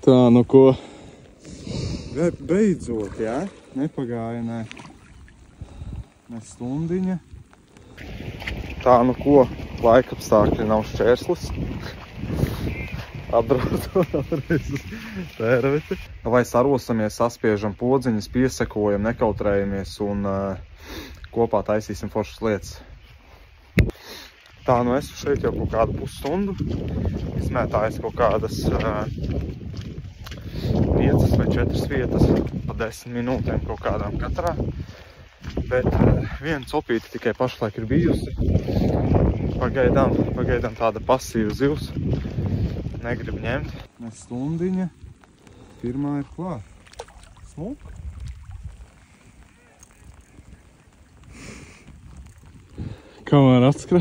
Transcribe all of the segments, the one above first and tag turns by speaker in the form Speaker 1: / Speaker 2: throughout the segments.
Speaker 1: Tā, nu ko?
Speaker 2: Beidzot, jā? Nepagāja, ne stundiņa. Tā, nu ko? Laikapstākļi nav šķērslis. Atbraucam vēlreiz uz tērveti. Vai sarosamies, saspiežam podziņas, piesakojam, nekautrējamies un kopā taisīsim foršas lietas. Tā, nu esmu šeit jau kaut kādu pusstundu. Izmētājis kaut kādas 5 vai 4 vietas pa 10 minūtēm kaut kādām katrā. Bet viena copīte tikai pašlaik ir bijusi. Pagaidām tāda pasīva zivs. Negribu ņemt. Stundiņa. Pirmā ir klāt. Smuka.
Speaker 1: Kamēr atskre.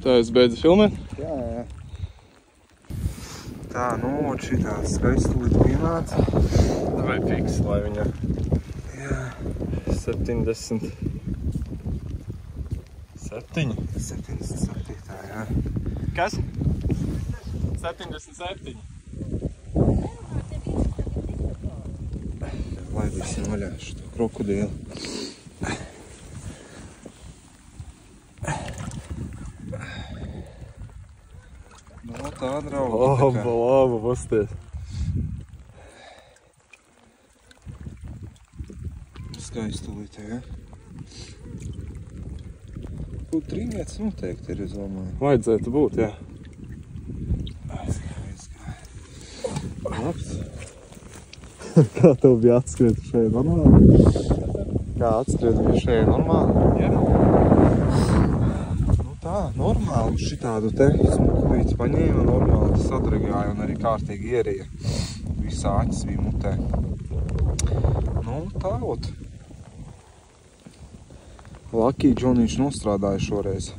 Speaker 1: Tā es beidzu filmēt?
Speaker 2: Jā. Tā, nu, šitā skaistulīt pienāca.
Speaker 1: Vai fiks, lai viņa...
Speaker 2: Jā.
Speaker 1: 77.
Speaker 2: 77, jā.
Speaker 1: Kas? 77.
Speaker 2: Laidīsim vaļā šo krokodīlu. No tā, draugi.
Speaker 1: Labi, pasties.
Speaker 2: Skaistulītē, jā. Kaut 3 vietas noteikti ir, es domāju.
Speaker 1: Vajadzētu būt, jā.
Speaker 2: Aizgāja.
Speaker 1: Labs. Kā tev bija atskriet šeit normāli?
Speaker 2: Kā atskriet bija šeit normāli?
Speaker 1: Jā.
Speaker 2: Nu tā, normāli. Šitādu te smukulīti paņēma, normāli sadragāja un arī kārtīgi ierīja. Visā acis bija mutē. Nu tā, ot. Lucky Džonīši nostrādāja šoreiz.